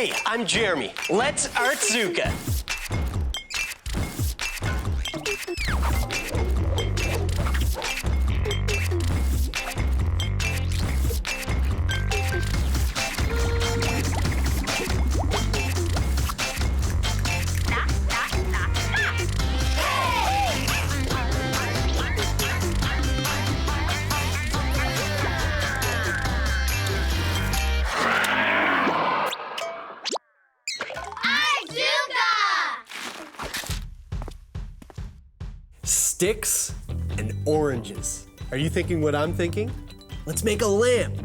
Hey, I'm Jeremie. Let's Artzooka. Sticks and oranges. Are you thinking what I'm thinking? Let's make a lamp.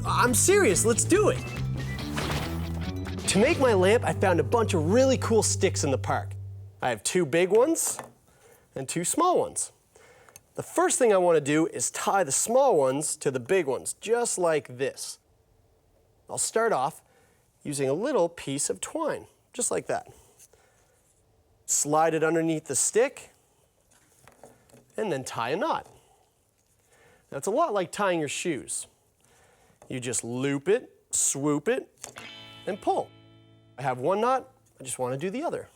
I'm serious, let's do it. To make my lamp, I found a bunch of really cool sticks in the park. I have 2 big ones and 2 small ones. The first thing I want to do is tie the small ones to the big ones, just like this. I'll start off using a little piece of twine, just like that. Slide it underneath the stick, and then tie a knot. Now, it's a lot like tying your shoes. You just loop it, swoop it, and pull. I have one knot, I just want to do the other.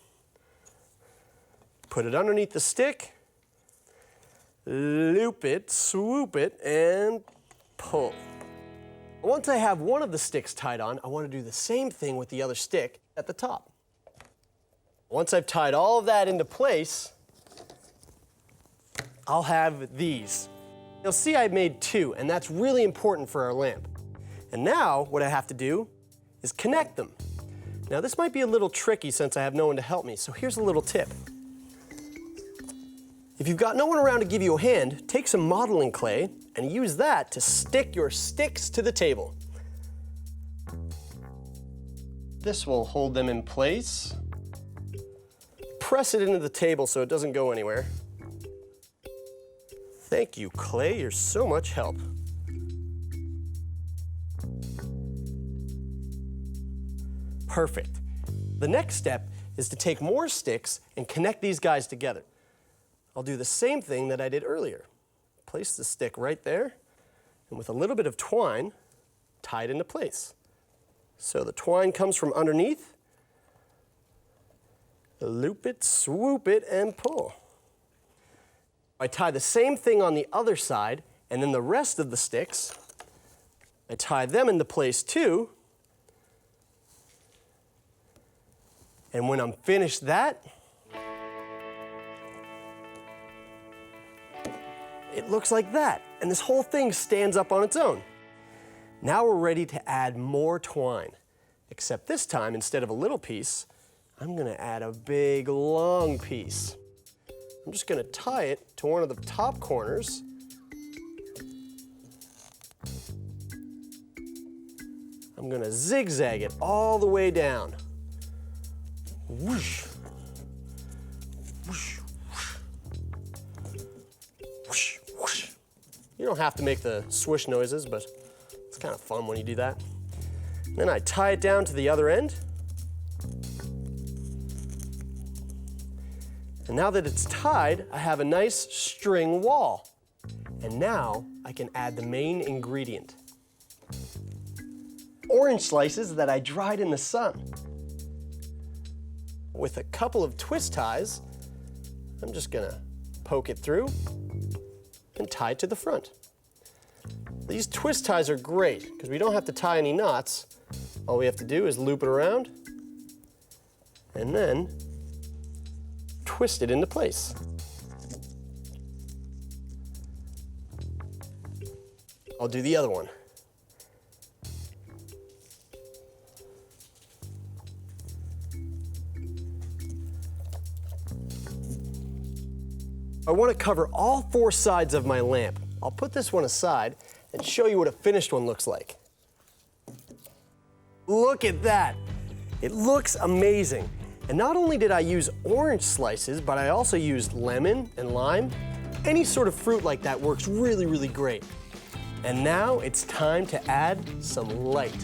Put it underneath the stick, loop it, swoop it, and pull. Once I have one of the sticks tied on, I want to do the same thing with the other stick at the top. Once I've tied all of that into place, I'll have these. You'll see I made 2, and that's really important for our lamp. And now, what I have to do is connect them. Now, this might be a little tricky since I have no one to help me, so here's a little tip. If you've got no one around to give you a hand, take some modeling clay and use that to stick your sticks to the table. This will hold them in place. Press it into the table so it doesn't go anywhere. Thank you, clay. You're so much help. Perfect. The next step is to take more sticks and connect these guys together. I'll do the same thing that I did earlier. Place the stick right there, and with a little bit of twine, tie it into place. So the twine comes from underneath. Loop it, swoop it, and pull. I tie the same thing on the other side, and then the rest of the sticks, I tie them into place too. And when I'm finished that, it looks like that. And this whole thing stands up on its own. Now we're ready to add more twine. Except this time, instead of a little piece, I'm gonna add a big, long piece. I'm just gonna tie it to one of the top corners. I'm gonna zigzag it all the way down. Whoosh. Whoosh. Whoosh. Whoosh. You don't have to make the swish noises, but it's kind of fun when you do that. Then I tie it down to the other end. And now that it's tied, I have a nice string wall. And now I can add the main ingredient. Orange slices that I dried in the sun. With a couple of twist ties, I'm just gonna poke it through and tie it to the front. These twist ties are great because we don't have to tie any knots. All we have to do is loop it around and then twist it into place. I'll do the other one. I want to cover all 4 sides of my lamp. I'll put this one aside and show you what a finished one looks like. Look at that. It looks amazing. And not only did I use orange slices, but I also used lemon and lime. Any sort of fruit like that works really, really great. And now it's time to add some light.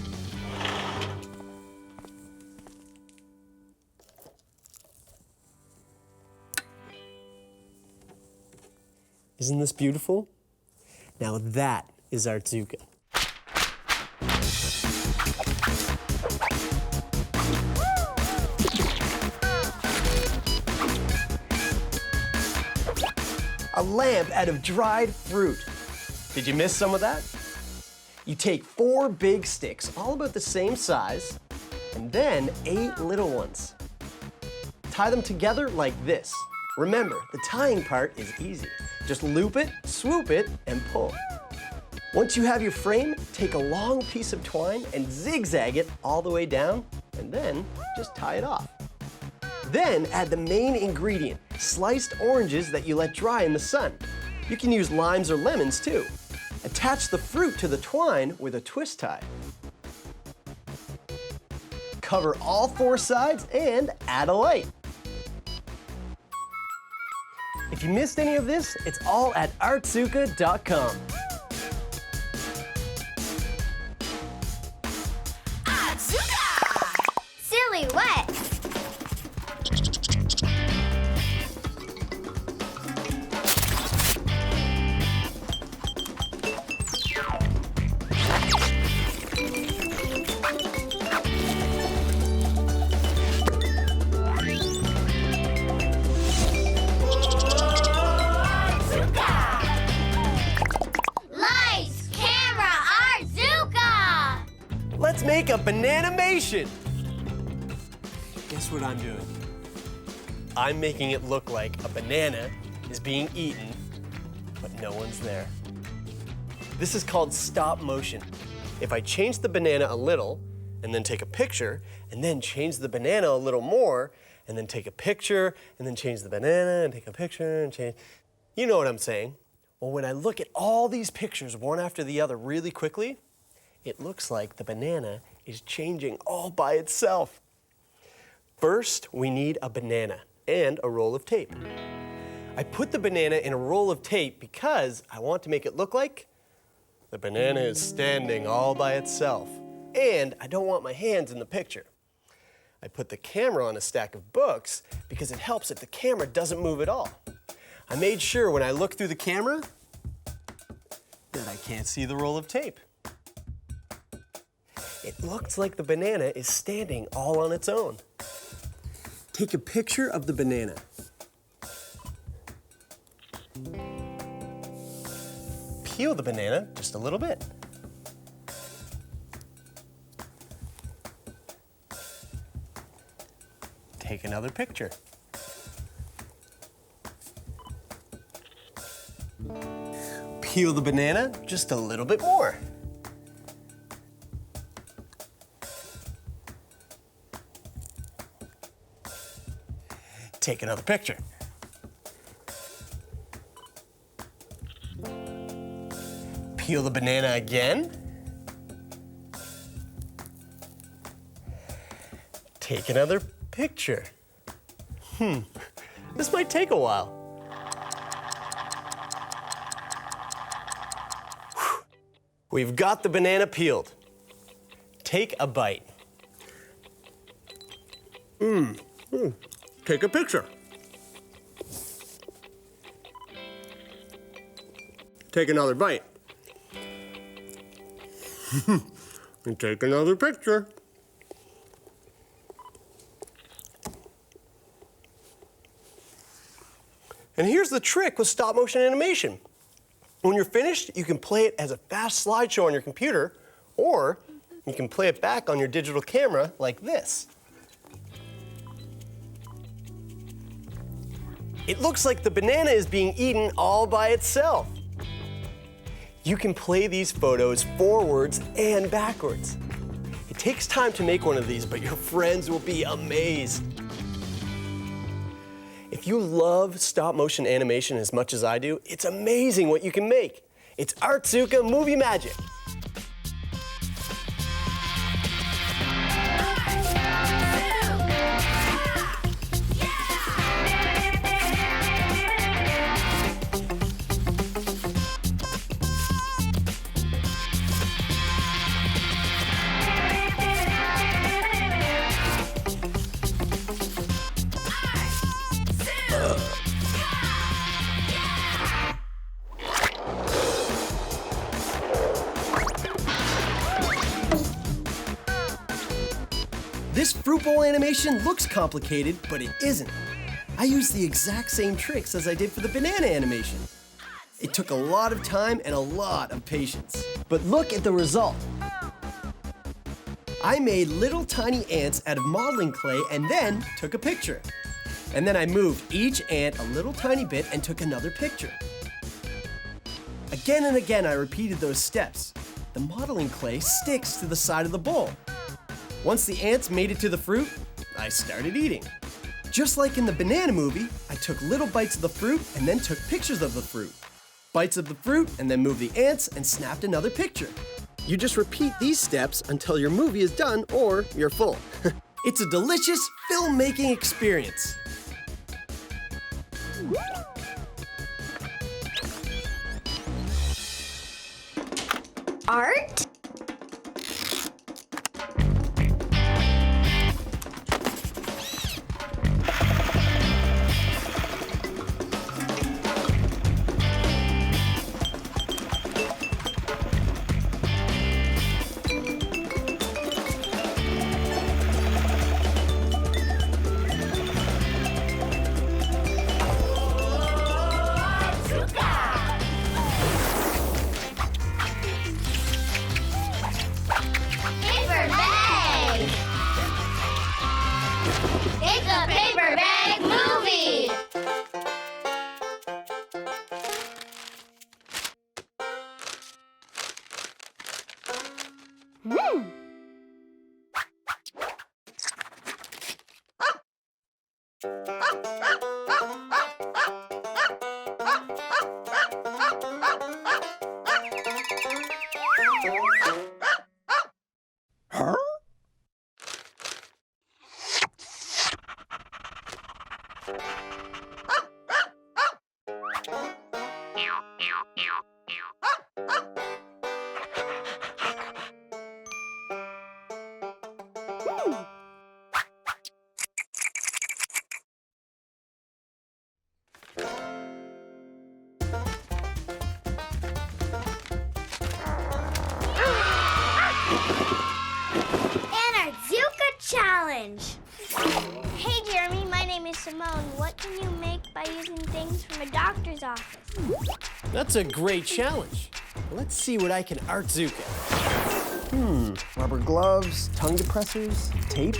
Isn't this beautiful? Now that is Artzooka. a lamp out of dried fruit. Did you miss some of that? You take 4 big sticks, all about the same size, and then 8 little ones. Tie them together like this. Remember, the tying part is easy. Just loop it, swoop it, and pull. Once you have your frame, take a long piece of twine and zigzag it all the way down, and then just tie it off. Then add the main ingredient, sliced oranges that you let dry in the sun. You can use limes or lemons too. Attach the fruit to the twine with a twist tie. Cover all 4 sides and add a light. If you missed any of this, it's all at artzooka.com. Artzooka! Silly what? Let's make a Bananamation! Guess what I'm doing? I'm making it look like a banana is being eaten, but no one's there. This is called stop motion. If I change the banana a little, and then take a picture, and then change the banana a little more, and then take a picture, and then change the banana, and take a picture, and change... You know what I'm saying. Well, when I look at all these pictures, one after the other, really quickly, it looks like the banana is changing all by itself. First, we need a banana and a roll of tape. I put the banana in a roll of tape because I want to make it look like the banana is standing all by itself, and I don't want my hands in the picture. I put the camera on a stack of books because it helps if the camera doesn't move at all. I made sure when I look through the camera that I can't see the roll of tape. It looks like the banana is standing all on its own. Take a picture of the banana. Peel the banana just a little bit. Take another picture. Peel the banana just a little bit more. Take another picture. Peel the banana again. Take another picture. This might take a while. We've got the banana peeled. Take a bite. Take a picture. Take another bite. And take another picture. And here's the trick with stop motion animation. When you're finished, you can play it as a fast slideshow on your computer, or you can play it back on your digital camera like this. It looks like the banana is being eaten all by itself. You can play these photos forwards and backwards. It takes time to make one of these, but your friends will be amazed. If you love stop motion animation as much as I do, it's amazing what you can make. It's Artzooka Movie Magic. This fruit bowl animation looks complicated, but it isn't. I used the exact same tricks as I did for the banana animation. It took a lot of time and a lot of patience. But look at the result. I made little tiny ants out of modeling clay and then took a picture. And then I moved each ant a little tiny bit and took another picture. Again and again, I repeated those steps. The modeling clay sticks to the side of the bowl. Once the ants made it to the fruit, I started eating. Just like in the banana movie, I took little bites of the fruit and then took pictures of the fruit. Bites of the fruit and then moved the ants and snapped another picture. You just repeat these steps until your movie is done or you're full. It's a delicious filmmaking experience. Art? Challenge. Hey Jeremy, my name is Simone. What can you make by using things from a doctor's office? That's a great challenge. Let's see what I can Artzooka. Rubber gloves, tongue depressors, tape.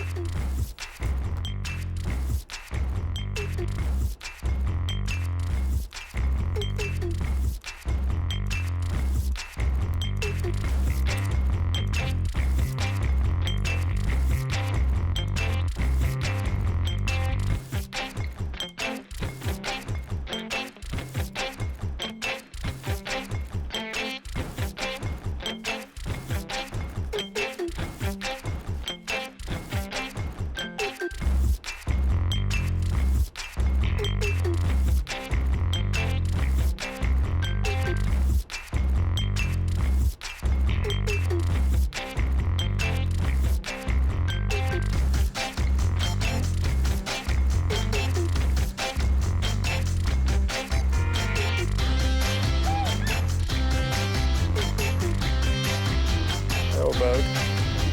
About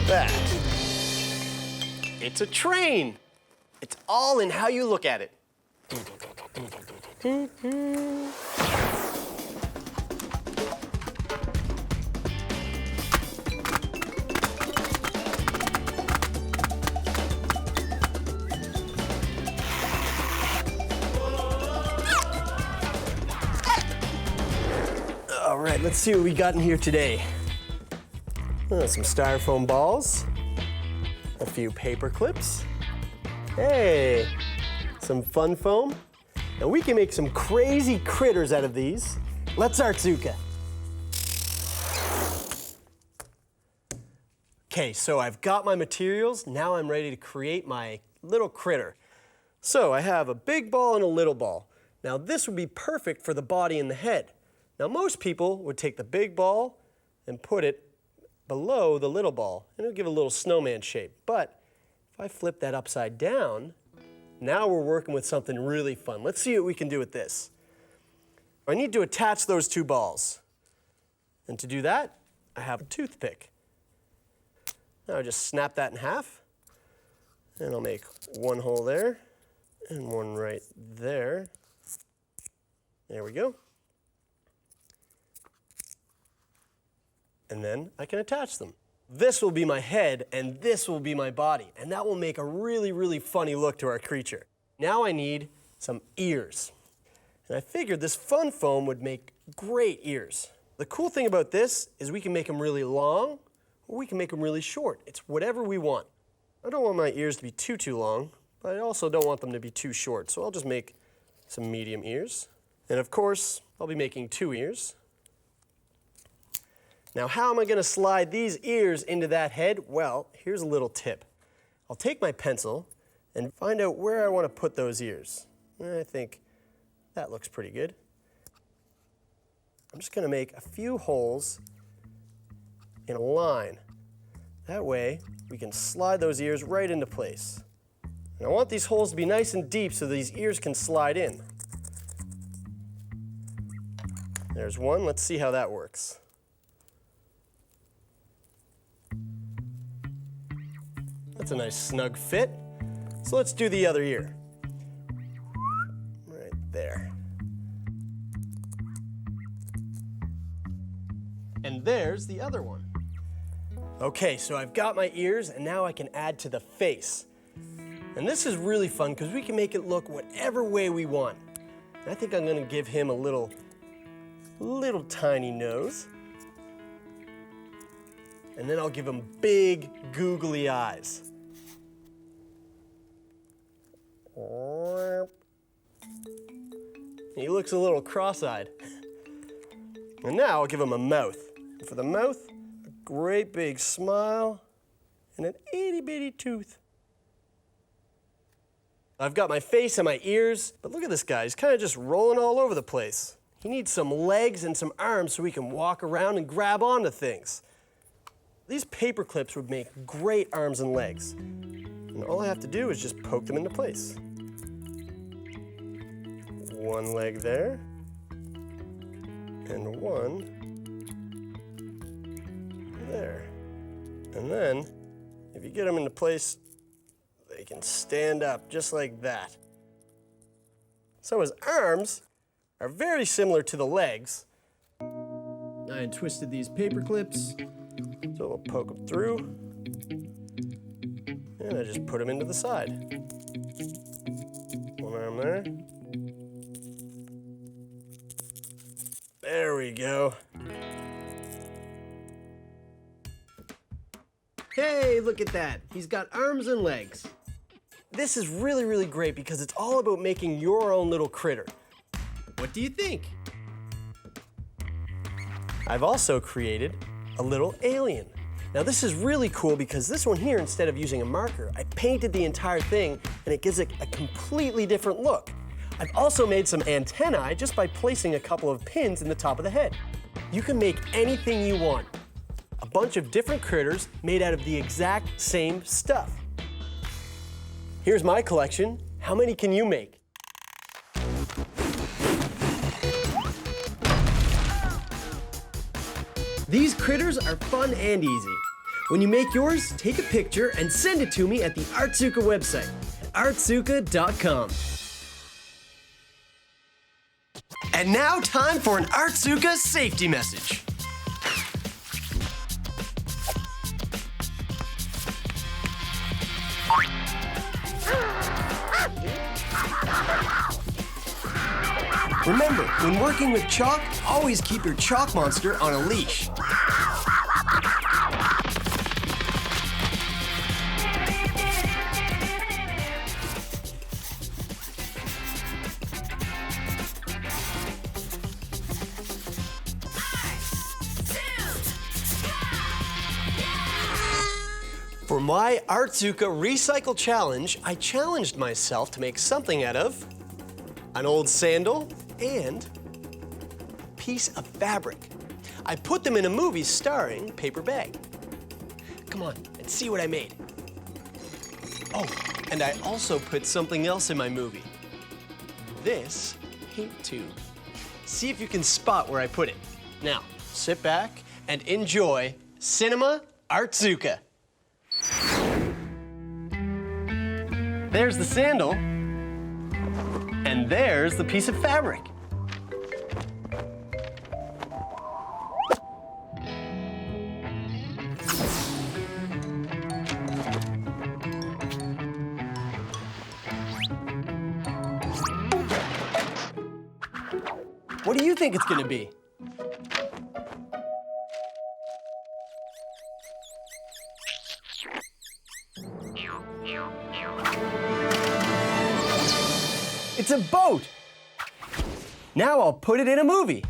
that. It's a train. It's all in how you look at it. All right, let's see what we got in here today. Some styrofoam balls, a few paper clips, hey, some fun foam, and we can make some crazy critters out of these. Let's Artzooka. Okay, so I've got my materials. Now I'm ready to create my little critter. So I have a big ball and a little ball. Now this would be perfect for the body and the head. Now most people would take the big ball and put it below the little ball, and it'll give a little snowman shape. But if I flip that upside down, now we're working with something really fun. Let's see what we can do with this. I need to attach those two balls. And to do that, I have a toothpick. Now I just snap that in half, and I'll make one hole there, And one right there. There we go. And then I can attach them. This will be my head, and this will be my body, and that will make a really, really funny look to our creature. Now I need some ears. And I figured this fun foam would make great ears. The cool thing about this is we can make them really long, or we can make them really short. It's whatever we want. I don't want my ears to be too long, but I also don't want them to be too short, so I'll just make some medium ears. And of course, I'll be making 2 ears. Now, how am I gonna slide these ears into that head? Well, here's a little tip. I'll take my pencil and find out where I wanna put those ears. I think that looks pretty good. I'm just gonna make a few holes in a line. That way, we can slide those ears right into place. And I want these holes to be nice and deep so these ears can slide in. There's one, let's see how that works. That's a nice snug fit. So let's do the other ear. Right there. And there's the other one. Okay, so I've got my ears, and now I can add to the face. And this is really fun because we can make it look whatever way we want. And I think I'm gonna give him a little tiny nose. And then I'll give him big, googly eyes. He looks a little cross-eyed. And now I'll give him a mouth. And for the mouth, a great big smile and an itty-bitty tooth. I've got my face and my ears, but look at this guy. He's kind of just rolling all over the place. He needs some legs and some arms so he can walk around and grab onto things. These paper clips would make great arms and legs. And all I have to do is just poke them into place. One leg there, and one there. And then, if you get them into place, they can stand up just like that. So his arms are very similar to the legs. I untwisted these paper clips, so I'll poke them through, and I just put them into the side. One arm there. There we go. Hey, look at that. He's got arms and legs. This is really, really great because it's all about making your own little critter. What do you think? I've also created a little alien. Now this is really cool because this one here, instead of using a marker, I painted the entire thing and it gives it a completely different look. I've also made some antennae just by placing a couple of pins in the top of the head. You can make anything you want. A bunch of different critters made out of the exact same stuff. Here's my collection. How many can you make? These critters are fun and easy. When you make yours, take a picture and send it to me at the Artzooka website, artzooka.com. And now time for an Artzooka safety message. Remember, when working with chalk, always keep your chalk monster on a leash. For my Artzooka Recycle Challenge, I challenged myself to make something out of an old sandal and a piece of fabric. I put them in a movie starring Paper Bag. Come on, and see what I made. Oh, and I also put something else in my movie. This paint tube. See if you can spot where I put it. Now, sit back and enjoy Cinema Artzooka. There's the sandal. And there's the piece of fabric. What do you think it's gonna be? It's a boat! Now I'll put it in a movie.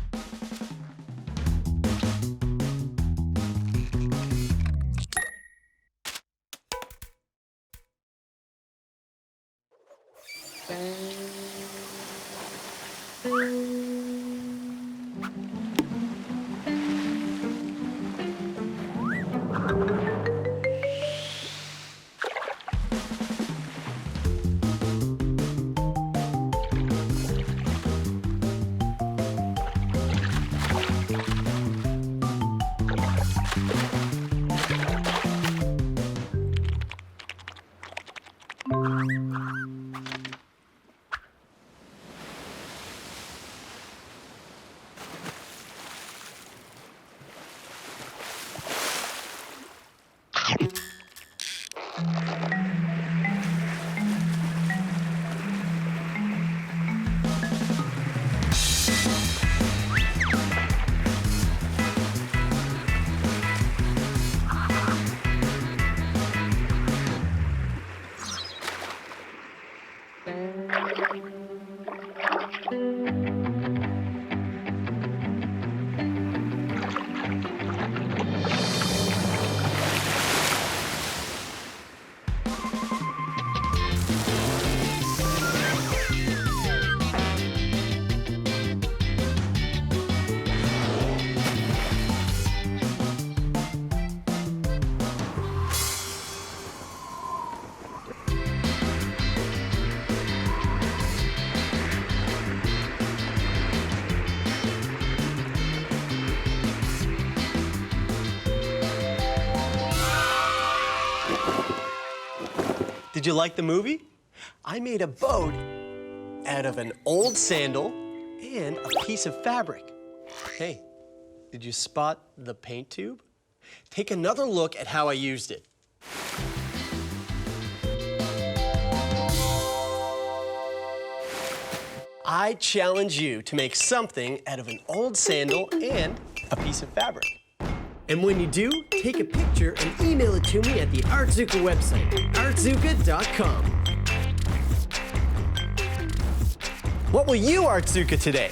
Did you like the movie? I made a boat out of an old sandal and a piece of fabric. Hey, did you spot the paint tube? Take another look at how I used it. I challenge you to make something out of an old sandal and a piece of fabric. And when you do, take a picture and email it to me at the Artzooka website, artzooka.com. What will you Artzooka today?